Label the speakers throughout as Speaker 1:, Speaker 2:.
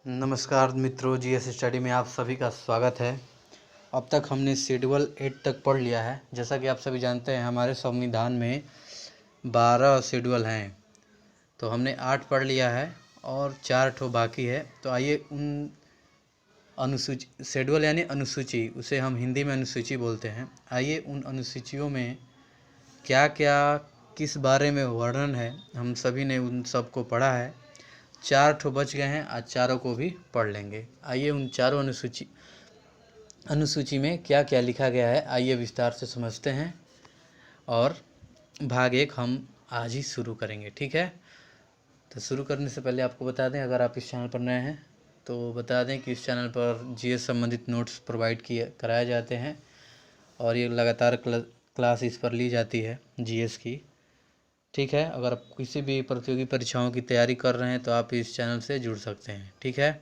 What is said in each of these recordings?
Speaker 1: नमस्कार मित्रों, GS study में आप सभी का स्वागत है। अब तक हमने शेड्यूल 8 तक पढ़ लिया है। जैसा कि आप सभी जानते हैं, हमारे संविधान में 12 शेड्यूल हैं। तो हमने 8 पढ़ लिया है और 4 ठो बाकी है। तो आइए उन अनुसूची, शेड्यूल यानी अनुसूची, उसे हम हिंदी में अनुसूची बोलते हैं। आइए उन अनुसूचियों में क्या क्या किस बारे में वर्णन है, हम सभी ने उन सब को पढ़ा है। 4 ठो बच गए हैं, आज चारों को भी पढ़ लेंगे। आइए उन चारों अनुसूची में क्या क्या लिखा गया है, आइए विस्तार से समझते हैं। और भाग 1 हम आज ही शुरू करेंगे, ठीक है। तो शुरू करने से पहले आपको बता दें, अगर आप इस चैनल पर नए हैं तो बता दें कि इस चैनल पर जीएस संबंधित नोट्स प्रोवाइड कराए जाते हैं और ये लगातार क्लास इस पर ली जाती है जीएस की, ठीक है। अगर आप किसी भी प्रतियोगी परीक्षाओं की तैयारी कर रहे हैं तो आप इस चैनल से जुड़ सकते हैं, ठीक है।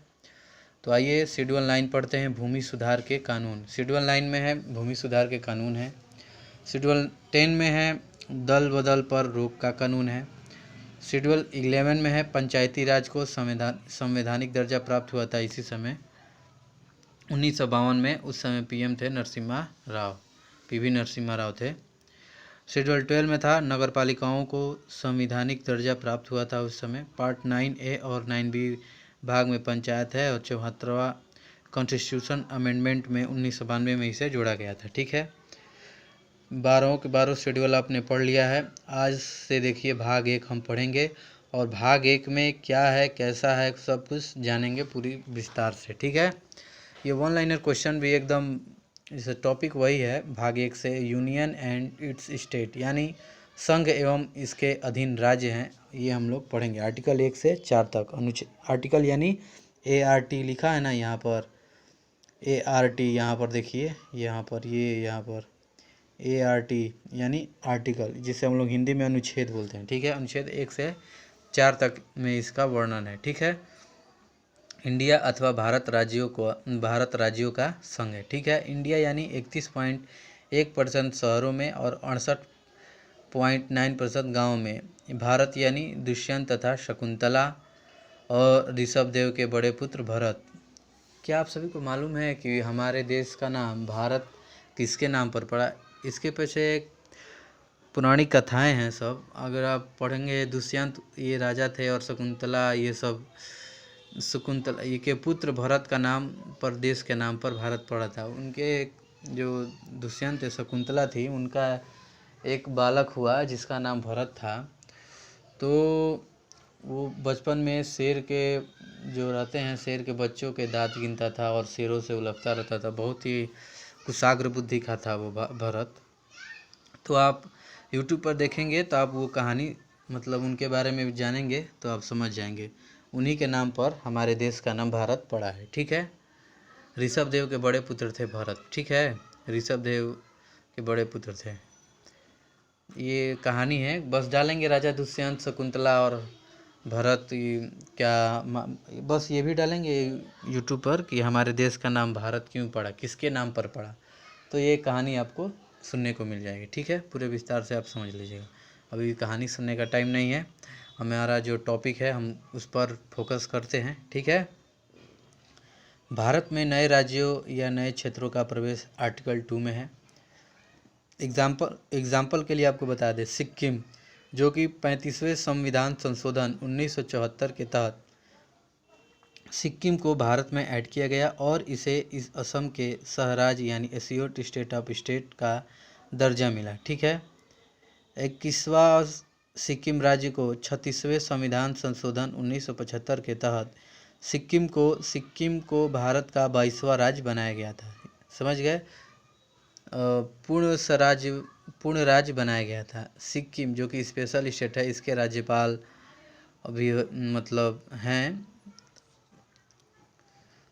Speaker 1: तो आइए शेड्यूल 9 पढ़ते हैं, भूमि सुधार के कानून। शेड्यूल 9 में है भूमि सुधार के कानून है। शेड्यूल 10 में है दल बदल पर रोक का कानून है। शेड्यूल 11 में है पंचायती राज को संवैधानिक दर्जा प्राप्त हुआ था इसी समय 1952 में। उस समय पीएम थे नरसिम्हा राव, पीवी नरसिम्हा राव थे। शेड्यूल 12 में था नगर पालिकाओं को संवैधानिक दर्जा प्राप्त हुआ था उस समय। पार्ट 9A और 9B भाग में पंचायत है और 74वां कॉन्स्टिट्यूशन अमेंडमेंट में 1992 में इसे जोड़ा गया था, ठीक है। 12 के 12 शेड्यूल आपने पढ़ लिया है। आज से देखिए भाग 1 हम पढ़ेंगे और भाग 1 में क्या है कैसा है सब कुछ जानेंगे पूरी विस्तार से, ठीक है। ये वन लाइनर क्वेश्चन भी एकदम, इस टॉपिक वही है भाग 1 से, यूनियन एंड इट्स स्टेट यानी संघ एवं इसके अधीन राज्य हैं, ये हम लोग पढ़ेंगे। आर्टिकल 1 से 4 तक अनुच्छेद, आर्टिकल यानी ART लिखा है ना यहाँ पर, ART यहाँ पर देखिए, यहाँ पर यहाँ पर ART यानी आर्टिकल, जिसे हम लोग हिंदी में अनुच्छेद बोलते हैं, ठीक है। अनुच्छेद 1 से 4 तक में इसका वर्णन है, ठीक है। इंडिया अथवा भारत राज्यों का संघ है, ठीक है। इंडिया यानी 31.1% शहरों में और 68.9% गाँव में। भारत यानी दुष्यंत तथा शकुंतला और ऋषभदेव के बड़े पुत्र भरत। क्या आप सभी को मालूम है कि हमारे देश का नाम भारत किसके नाम पर पड़ा? इसके पीछे एक पुरानी कथाएं हैं सब, अगर आप पढ़ेंगे। दुष्यंत ये राजा थे और शकुंतला ये सब, शकुंतला ये के पुत्र भरत का नाम पर देश के नाम पर भारत पड़ा था। उनके जो दुष्यंत शकुंतला थी, उनका एक बालक हुआ जिसका नाम भरत था। तो वो बचपन में शेर के जो रहते हैं, शेर के बच्चों के दांत गिनता था और शेरों से उलझता रहता था। बहुत ही कुशाग्र बुद्धि का था वो भरत। तो आप YouTube पर देखेंगे तो आप वो कहानी, मतलब उनके बारे में जानेंगे तो आप समझ जाएंगे। उन्हीं के नाम पर हमारे देश का नाम भारत पड़ा है, ठीक है। ऋषभदेव के बड़े पुत्र थे भरत, ठीक है। ऋषभदेव के बड़े पुत्र थे, ये कहानी है। बस डालेंगे राजा दुष्यंत, शकुंतला और भरत, बस ये भी डालेंगे YouTube पर कि हमारे देश का नाम भारत क्यों पड़ा, किसके नाम पर पड़ा, तो ये कहानी आपको सुनने को मिल जाएगी, ठीक है। पूरे विस्तार से आप समझ लीजिएगा। अभी कहानी सुनने का टाइम नहीं है, हमारा जो टॉपिक है हम उस पर फोकस करते हैं, ठीक है। भारत में नए राज्यों या नए क्षेत्रों का प्रवेश आर्टिकल 2 में है। एग्जाम्पल के लिए आपको बता दें, सिक्किम जो कि 35वें संविधान संशोधन 1974 के तहत सिक्किम को भारत में ऐड किया गया और इसे इस असम के सहराज यानी एसियोट स्टेट ऑफ स्टेट का दर्जा मिला, ठीक है। 21वां सिक्किम राज्य को 36वें संविधान संशोधन 1975 के तहत सिक्किम को भारत का 22वां राज्य बनाया गया था, समझ गए। पूर्ण राज्य बनाया गया था। सिक्किम जो कि स्पेशल स्टेट है, इसके राज्यपाल अभी मतलब हैं।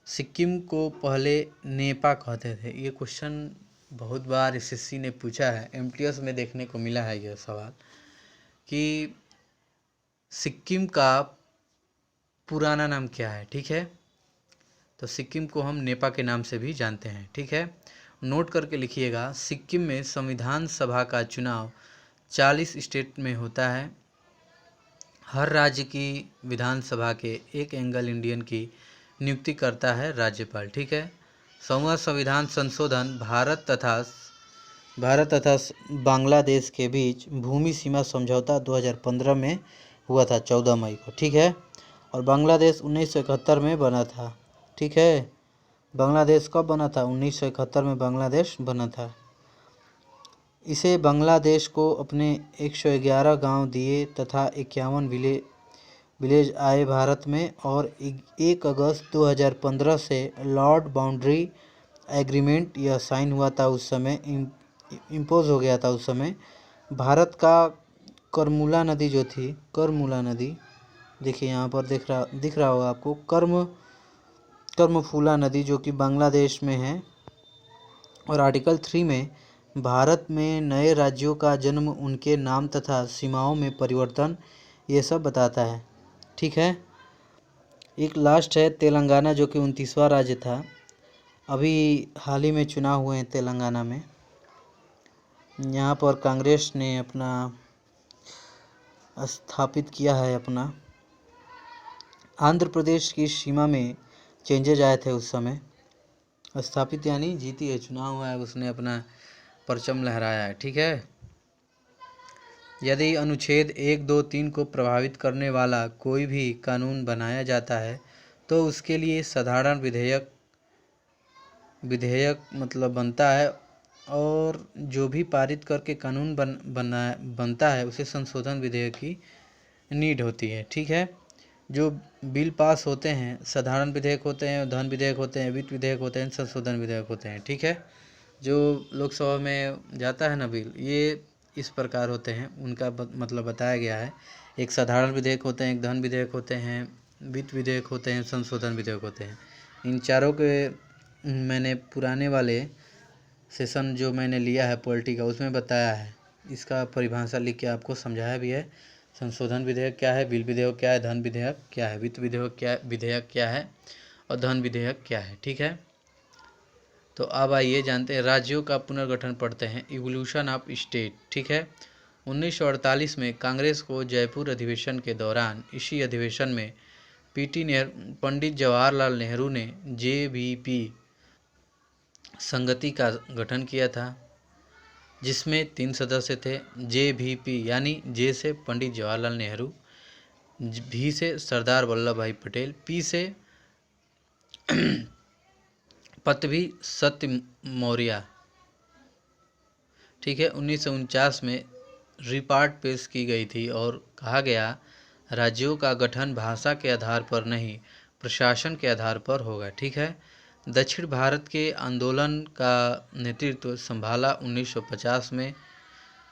Speaker 1: सिक्किम को पहले नेपा कहते थे। ये क्वेश्चन बहुत बार SSC ने पूछा है, MTS में देखने को मिला है यह सवाल कि सिक्किम का पुराना नाम क्या है, ठीक है। तो सिक्किम को हम नेपा के नाम से भी जानते हैं, ठीक है। नोट करके लिखिएगा, सिक्किम में संविधान सभा का चुनाव 40 स्टेट में होता है। हर राज्य की विधानसभा के एक एंग्लो इंडियन की नियुक्ति करता है राज्यपाल। ठीक है। 100वां संविधान संशोधन भारत तथा बांग्लादेश के बीच भूमि सीमा समझौता 2015 में हुआ था 14 मई को। ठीक है। और बांग्लादेश 1971 में बना था। ठीक है। बांग्लादेश कब बना था? 1971 में बांग्लादेश बना था। इसे बांग्लादेश को अपने 111 गांव दिए तथा 51 विलेज आए भारत में, और 1 अगस्त 2015 से लॉर्ड बाउंड्री एग्रीमेंट यह साइन हुआ था। उस समय इम्पोज हो गया था। उस समय भारत का करमुला नदी जो थी, करमुला नदी, देखिए यहाँ पर दिख रहा होगा आपको, कर्मफूला नदी जो कि बांग्लादेश में है। और आर्टिकल 3 में भारत में नए राज्यों का जन्म, उनके नाम तथा सीमाओं में परिवर्तन, ये सब बताता है। ठीक है। एक लास्ट है तेलंगाना, जो कि 29वां राज्य था। अभी हाल ही में चुनाव हुए हैं तेलंगाना में। यहाँ पर कांग्रेस ने अपना स्थापित किया है अपना। आंध्र प्रदेश की सीमा में चेंजेज आए थे उस समय। स्थापित यानी जीती है, चुनाव हुआ है, उसने अपना परचम लहराया है। ठीक है। यदि अनुच्छेद 1, 2, 3 को प्रभावित करने वाला कोई भी कानून बनाया जाता है तो उसके लिए साधारण विधेयक मतलब बनता है, और जो भी पारित करके कानून बनता है उसे संशोधन विधेयक की नीड होती है। ठीक है। जो बिल पास होते हैं, साधारण विधेयक होते हैं, धन विधेयक होते हैं, वित्त विधेयक होते हैं, संशोधन विधेयक होते हैं। ठीक है। जो लोकसभा में जाता है ना बिल, ये इस प्रकार होते हैं, उनका मतलब बताया गया है। एक साधारण विधेयक होते हैं, एक धन विधेयक होते हैं, वित्त विधेयक होते हैं, संशोधन विधेयक होते हैं। इन चारों के मैंने पुराने वाले सेशन जो मैंने लिया है पॉलिटी का, उसमें बताया है। इसका परिभाषा लिख के आपको समझाया भी है। संशोधन विधेयक क्या है, बिल विधेयक क्या है, धन विधेयक क्या है, वित्त विधेयक क्या है, और धन विधेयक क्या है। ठीक है। तो अब आइए जानते हैं राज्यों का पुनर्गठन पढ़ते हैं। Evolution of state. ठीक है। 1948 में कांग्रेस को जयपुर अधिवेशन के दौरान, इसी अधिवेशन में पंडित जवाहरलाल नेहरू ने JVP संगति का गठन किया था, जिसमें 3 सदस्य थे। JVP यानी जे से पंडित जवाहरलाल नेहरू, V से सरदार वल्लभ भाई पटेल, P से पृथ्वी सत्य मौर्य। ठीक है। 1949 में रिपोर्ट पेश की गई थी और कहा गया राज्यों का गठन भाषा के आधार पर नहीं, प्रशासन के आधार पर होगा। ठीक है। दक्षिण भारत के आंदोलन का नेतृत्व संभाला 1950 में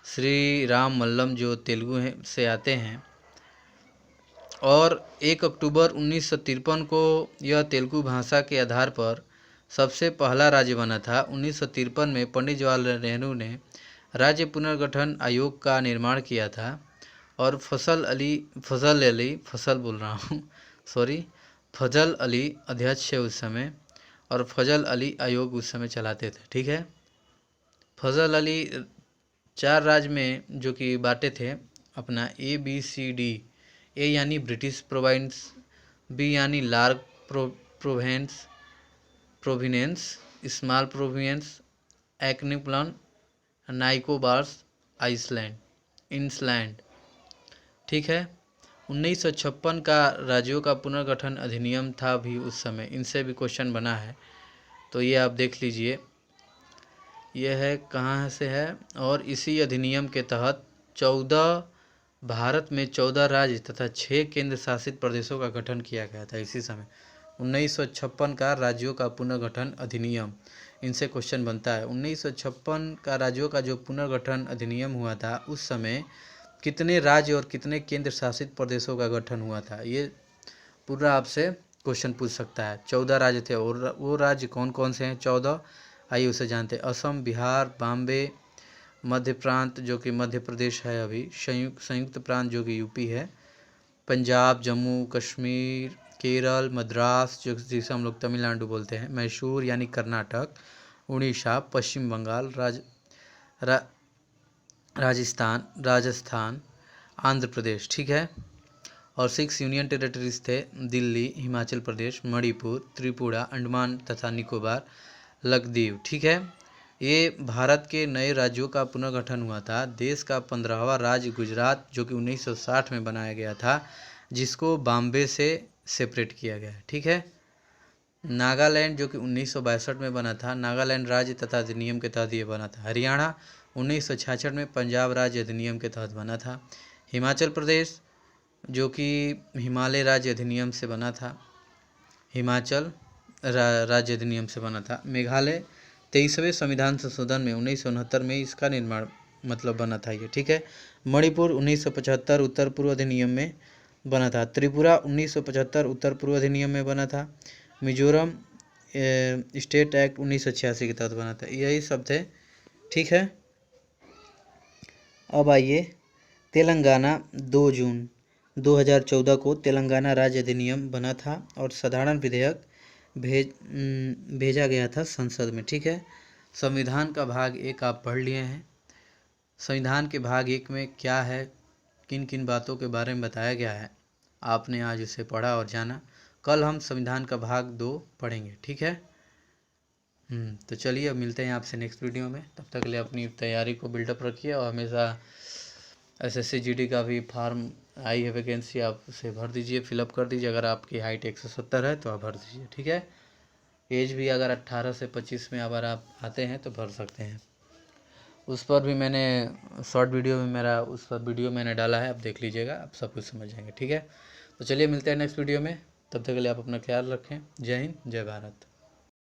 Speaker 1: श्री राम मल्लम, जो तेलुगु से आते हैं, और 1 अक्टूबर 1953 को यह तेलुगु भाषा के आधार पर सबसे पहला राज्य बना था। 1953 में पंडित जवाहरलाल नेहरू ने राज्य पुनर्गठन आयोग का निर्माण किया था, और फजल अली अध्यक्ष थे उस समय, और फजल अली आयोग उस समय चलाते थे। ठीक है। फजल अली 4 राज्य में जो कि बांटे थे अपना ABCD। ए यानी ब्रिटिश प्रोविंस, बी यानी लार्ज प्रोविनेंस, स्मॉल प्रोविंस, एक्निप्लन, नाइकोबार्स आइसलैंड। ठीक है। 1956 का राज्यों का पुनर्गठन अधिनियम था भी उस समय, इनसे भी क्वेश्चन बना है, तो ये आप देख लीजिए। यह है कहाँ से है, और इसी अधिनियम के तहत भारत में 14 राज्य तथा 6 केंद्र शासित प्रदेशों का गठन किया गया था इसी समय। 1956 का राज्यों का पुनर्गठन अधिनियम, इनसे क्वेश्चन बनता है। 1956 का राज्यों का जो पुनर्गठन अधिनियम हुआ था, उस समय कितने राज्य और कितने केंद्र शासित प्रदेशों का गठन हुआ था, ये पूरा आपसे क्वेश्चन पूछ सकता है। 14 राज्य थे, और वो राज्य कौन कौन से हैं 14, आइए उसे जानते हैं। असम, बिहार, बॉम्बे, मध्य प्रांत जो कि मध्य प्रदेश है अभी, संयुक्त प्रांत जो कि UP है, पंजाब, जम्मू कश्मीर, केरल, मद्रास जिसे हम लोग तमिलनाडु बोलते हैं, मैसूर यानी कर्नाटक, उड़ीसा, पश्चिम बंगाल, राजस्थान, आंध्र प्रदेश। ठीक है। और 6 यूनियन टेरिटरीज थे, दिल्ली, हिमाचल प्रदेश, मणिपुर, त्रिपुरा, अंडमान तथा निकोबार, लक्षद्वीप। ठीक है, ये भारत के नए राज्यों का पुनर्गठन हुआ था। देश का 15वां राज्य गुजरात, जो कि 1960 में बनाया गया था, जिसको बॉम्बे से सेपरेट किया गया। ठीक है, नागालैंड जो कि 1962 में बना था, नागालैंड राज्य तथा अधिनियम के तहत ये बना था। हरियाणा 1966 में पंजाब राज्य अधिनियम के तहत बना था। हिमाचल प्रदेश जो कि हिमालय राज्य अधिनियम से बना था, हिमाचल राज्य अधिनियम से बना था। मेघालय 23वें संविधान संशोधन में 1969 में इसका निर्माण बना था ये। ठीक है, मणिपुर 1975 उत्तर पूर्व अधिनियम में बना था। त्रिपुरा 1975 उत्तर पूर्व अधिनियम में बना था। मिजोरम स्टेट एक्ट 1986 के तहत बना था। यही सब थे। ठीक है, अब आइए तेलंगाना। 2 जून 2014 को तेलंगाना राज्य अधिनियम बना था और साधारण विधेयक भेजा गया था संसद में। ठीक है, संविधान का भाग 1 आप पढ़ लिए हैं। संविधान के भाग 1 में क्या है, किन किन बातों के बारे में बताया गया है, आपने आज उसे पढ़ा और जाना। कल हम संविधान का भाग 2 पढ़ेंगे। ठीक है, तो चलिए अब मिलते हैं आपसे नेक्स्ट वीडियो में। तब तक के लिए अपनी तैयारी को बिल्डअप रखिए और हमेशा SSC GD का भी फॉर्म आई है वैकेंसी, आप उसे भर दीजिए, फिलअप कर दीजिए। अगर आपकी हाइट 170 है तो आप भर दीजिए। ठीक है, एज भी अगर 18 से 25 में अगर आप आते हैं तो भर सकते हैं। उस पर भी मैंने शॉर्ट वीडियो में मेरा उस पर वीडियो मैंने डाला है, आप देख लीजिएगा, आप सब कुछ समझ जाएंगे। ठीक है, तो चलिए मिलते हैं नेक्स्ट वीडियो में। तब तक के लिए आप अपना ख्याल रखें। जय हिंद, जय भारत।